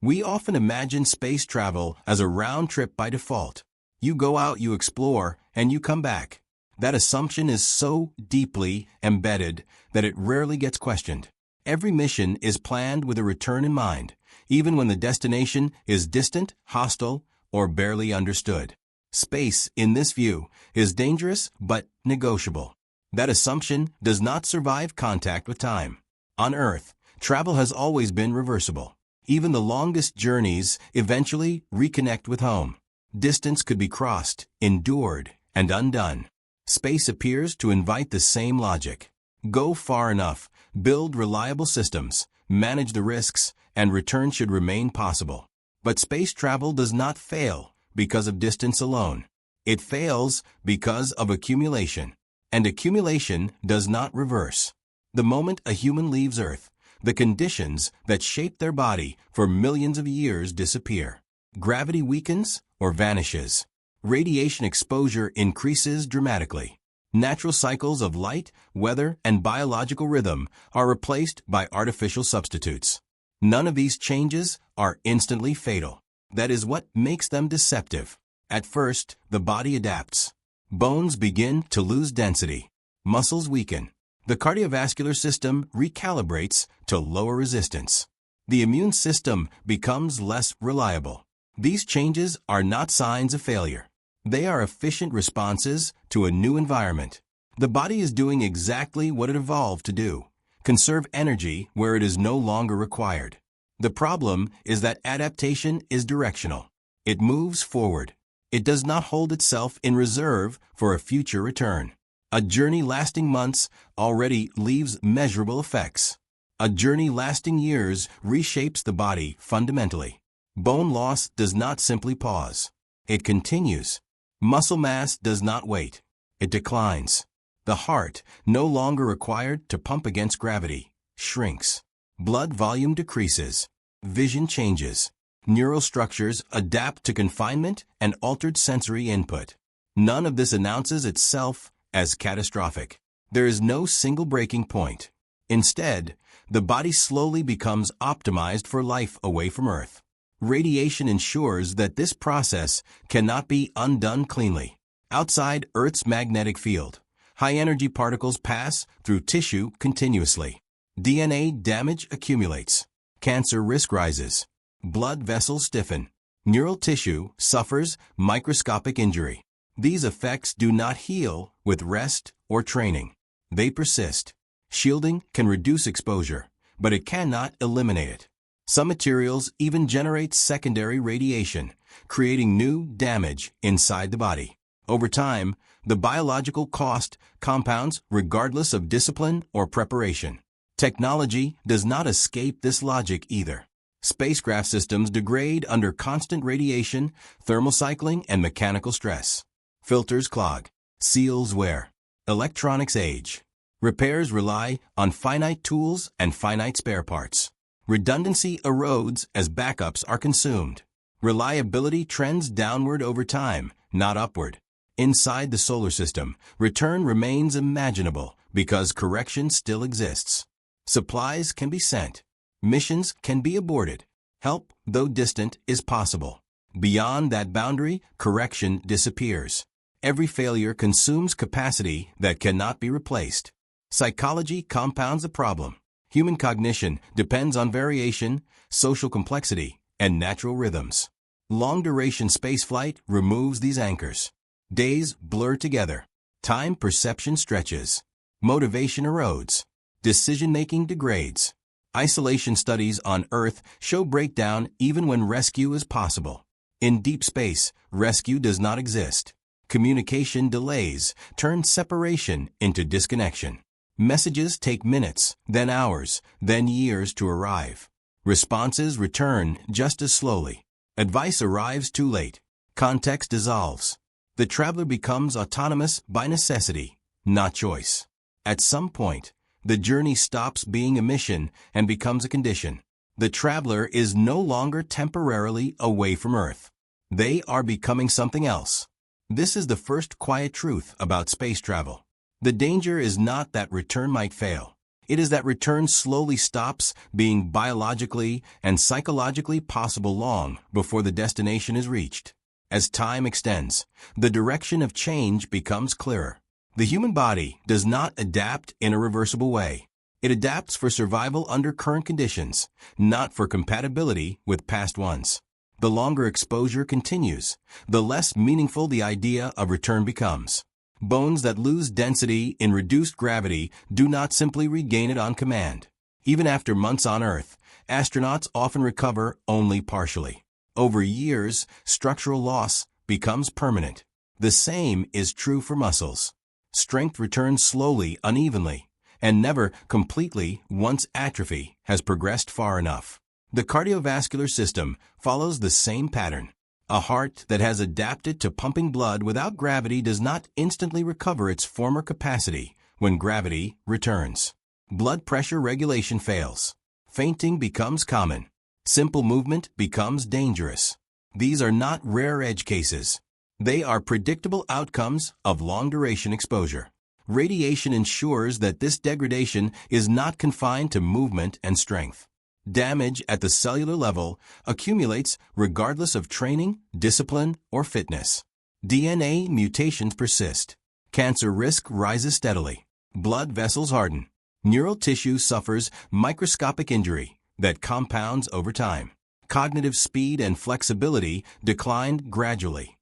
We often imagine space travel as a round trip by default. You go out, you explore, and you come back. That assumption is so deeply embedded that it rarely gets questioned. Every mission is planned with a return in mind, even when the destination is distant, hostile, or barely understood. Space, in this view, is dangerous but negotiable. That assumption does not survive contact with time. On Earth, travel has always been reversible. Even the longest journeys eventually reconnect with home. Distance could be crossed, endured, and undone. Space appears to invite the same logic. Go far enough, build reliable systems, manage the risks, and return should remain possible. But space travel does not fail because of distance alone. It fails because of accumulation. And accumulation does not reverse. The moment a human leaves Earth, the conditions that shape their body for millions of years disappear. Gravity weakens or vanishes. Radiation exposure increases dramatically. Natural cycles of light, weather, and biological rhythm are replaced by artificial substitutes. None of these changes are instantly fatal. That is what makes them deceptive. At first, the body adapts. Bones begin to lose density. Muscles weaken. The cardiovascular system recalibrates to lower resistance. The immune system becomes less reliable. These changes are not signs of failure. They are efficient responses to a new environment. The body is doing exactly what it evolved to do: conserve energy where it is no longer required. The problem is that adaptation is directional. It moves forward. It does not hold itself in reserve for a future return. A journey lasting months already leaves measurable effects. A journey lasting years reshapes the body fundamentally. Bone loss does not simply pause. It continues. Muscle mass does not wait. It declines. The heart, no longer required to pump against gravity, shrinks. Blood volume decreases. Vision changes. Neural structures adapt to confinement and altered sensory input. None of this announces itself as catastrophic. There is no single breaking point. Instead, the body slowly becomes optimized for life away from Earth. Radiation ensures that this process cannot be undone cleanly. Outside Earth's magnetic field, high-energy particles pass through tissue continuously. DNA damage accumulates. Cancer risk rises. Blood vessels stiffen. Neural tissue suffers microscopic injury. These effects do not heal with rest or training. They persist. Shielding can reduce exposure, but it cannot eliminate it. Some materials even generate secondary radiation, creating new damage inside the body. Over time, the biological cost compounds regardless of discipline or preparation. Technology does not escape this logic either. Spacecraft systems degrade under constant radiation, thermal cycling, and mechanical stress. Filters clog. Seals wear. Electronics age. Repairs rely on finite tools and finite spare parts. Redundancy erodes as backups are consumed. Reliability trends downward over time, not upward. Inside the solar system, return remains imaginable because correction still exists. Supplies can be sent. Missions can be aborted. Help, though distant, is possible. Beyond that boundary, correction disappears. Every failure consumes capacity that cannot be replaced. Psychology compounds the problem. Human cognition depends on variation, social complexity, and natural rhythms. Long-duration spaceflight removes these anchors. Days blur together. Time perception stretches. Motivation erodes. Decision-making degrades. Isolation studies on Earth show breakdown even when rescue is possible. In deep space, rescue does not exist. Communication delays turn separation into disconnection. Messages take minutes, then hours, then years to arrive. Responses return just as slowly. Advice arrives too late. Context dissolves. The traveler becomes autonomous by necessity, not choice. At some point, the journey stops being a mission and becomes a condition. The traveler is no longer temporarily away from Earth. They are becoming something else. This is the first quiet truth about space travel. The danger is not that return might fail. It is that return slowly stops being biologically and psychologically possible long before the destination is reached. As time extends, the direction of change becomes clearer. The human body does not adapt in a reversible way. It adapts for survival under current conditions, not for compatibility with past ones. The longer exposure continues, the less meaningful the idea of return becomes. Bones that lose density in reduced gravity do not simply regain it on command. Even after months on Earth, astronauts often recover only partially. Over years, structural loss becomes permanent. The same is true for muscles. Strength returns slowly, unevenly, and never completely once atrophy has progressed far enough. The cardiovascular system follows the same pattern. A heart that has adapted to pumping blood without gravity does not instantly recover its former capacity when gravity returns. Blood pressure regulation fails. Fainting becomes common. Simple movement becomes dangerous. These are not rare edge cases. They are predictable outcomes of long-duration exposure. Radiation ensures that this degradation is not confined to movement and strength. Damage at the cellular level accumulates regardless of training, discipline, or fitness. DNA mutations persist. Cancer risk rises steadily. Blood vessels harden. Neural tissue suffers microscopic injury that compounds over time. Cognitive speed and flexibility decline gradually,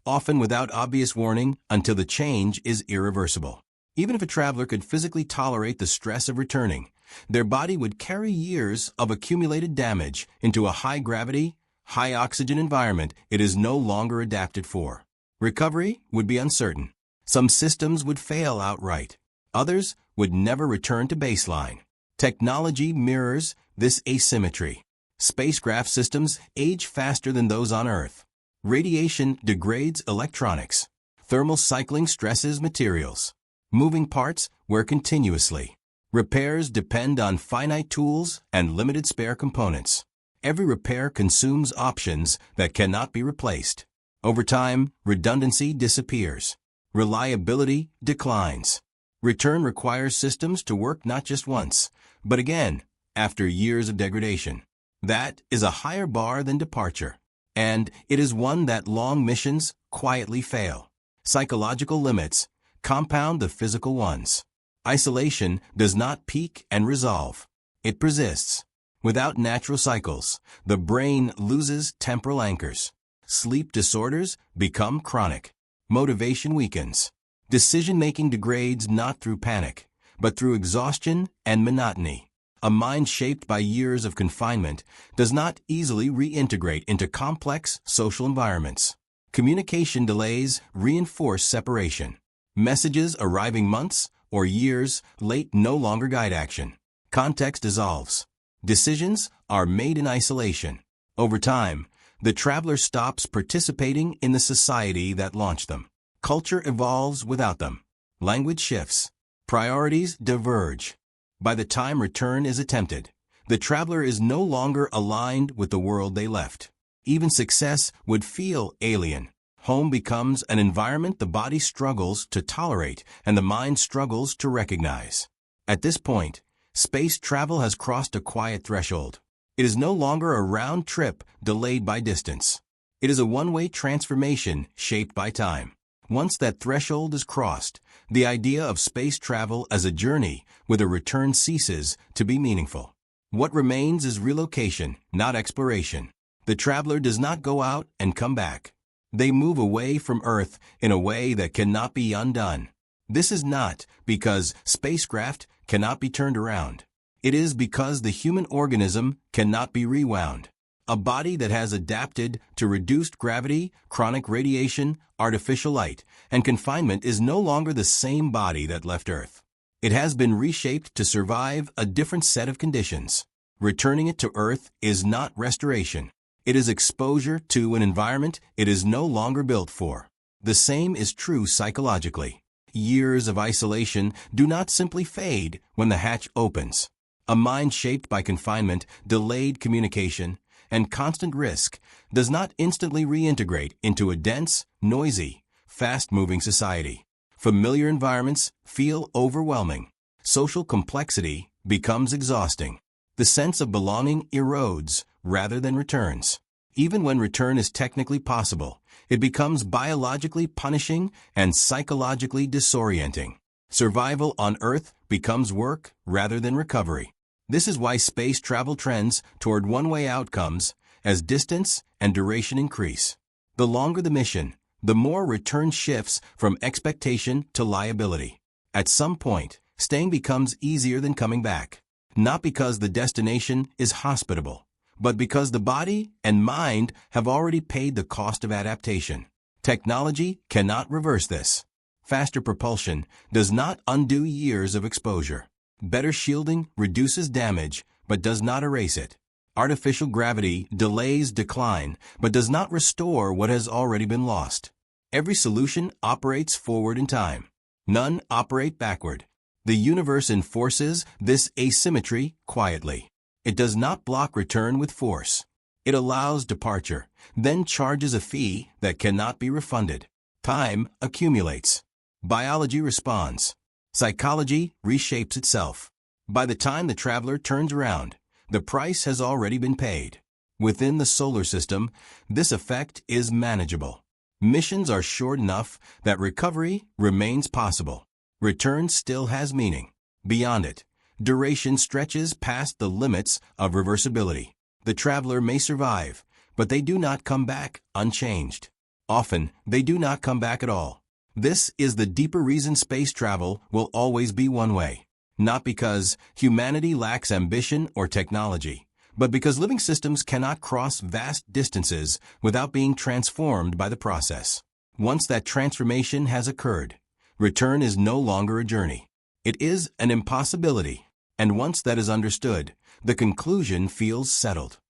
often without obvious warning until the change is irreversible. Even if a traveler could physically tolerate the stress of returning, their body would carry years of accumulated damage into a high-gravity, high-oxygen environment it is no longer adapted for. Recovery would be uncertain. Some systems would fail outright. Others would never return to baseline. Technology mirrors this asymmetry. Spacecraft systems age faster than those on Earth. Radiation degrades electronics. Thermal cycling stresses materials. Moving parts wear continuously. Repairs depend on finite tools and limited spare components. Every repair consumes options that cannot be replaced. Over time, redundancy disappears. Reliability declines. Return requires systems to work not just once, but again, after years of degradation. That is a higher bar than departure, and it is one that long missions quietly fail. Psychological limits compound the physical ones. Isolation does not peak and resolve. It persists. Without natural cycles, the brain loses temporal anchors. Sleep disorders become chronic. Motivation weakens. Decision-making degrades not through panic, but through exhaustion and monotony. A mind shaped by years of confinement does not easily reintegrate into complex social environments. Communication delays reinforce separation. Messages arriving months or years late no longer guide action. Context dissolves. Decisions are made in isolation. Over time, the traveler stops participating in the society that launched them. Culture evolves without them. Language shifts. Priorities diverge. By the time return is attempted, the traveler is no longer aligned with the world they left. Even success would feel alien. Home becomes an environment the body struggles to tolerate and the mind struggles to recognize. At this point, space travel has crossed a quiet threshold. It is no longer a round trip delayed by distance. It is a one-way transformation shaped by time. Once that threshold is crossed, the idea of space travel as a journey with a return ceases to be meaningful. What remains is relocation, not exploration. The traveler does not go out and come back. They move away from Earth in a way that cannot be undone. This is not because spacecraft cannot be turned around. It is because the human organism cannot be rewound. A body that has adapted to reduced gravity, chronic radiation, artificial light, and confinement is no longer the same body that left Earth. It has been reshaped to survive a different set of conditions. Returning it to Earth is not restoration. It is exposure to an environment it is no longer built for. The same is true psychologically. Years of isolation do not simply fade when the hatch opens. A mind shaped by confinement, delayed communication, and constant risk does not instantly reintegrate into a dense, noisy, fast-moving society. Familiar environments feel overwhelming. Social complexity becomes exhausting. The sense of belonging erodes rather than returns. Even when return is technically possible, it becomes biologically punishing and psychologically disorienting. Survival on Earth becomes work rather than recovery. This is why space travel trends toward one-way outcomes as distance and duration increase. The longer the mission, the more return shifts from expectation to liability. At some point, staying becomes easier than coming back, not because the destination is hospitable, but because the body and mind have already paid the cost of adaptation. Technology cannot reverse this. Faster propulsion does not undo years of exposure. Better shielding reduces damage, but does not erase it. Artificial gravity delays decline, but does not restore what has already been lost. Every solution operates forward in time. None operate backward. The universe enforces this asymmetry quietly. It does not block return with force. It allows departure, then charges a fee that cannot be refunded. Time accumulates. Biology responds. Psychology reshapes itself. By the time the traveler turns around, the price has already been paid. Within the solar system, this effect is manageable. Missions are short enough that recovery remains possible. Return still has meaning. Beyond it, duration stretches past the limits of reversibility. The traveler may survive, but they do not come back unchanged. Often, they do not come back at all. This is the deeper reason space travel will always be one way. Not because humanity lacks ambition or technology, but because living systems cannot cross vast distances without being transformed by the process. Once that transformation has occurred, return is no longer a journey. It is an impossibility. And once that is understood, the conclusion feels settled.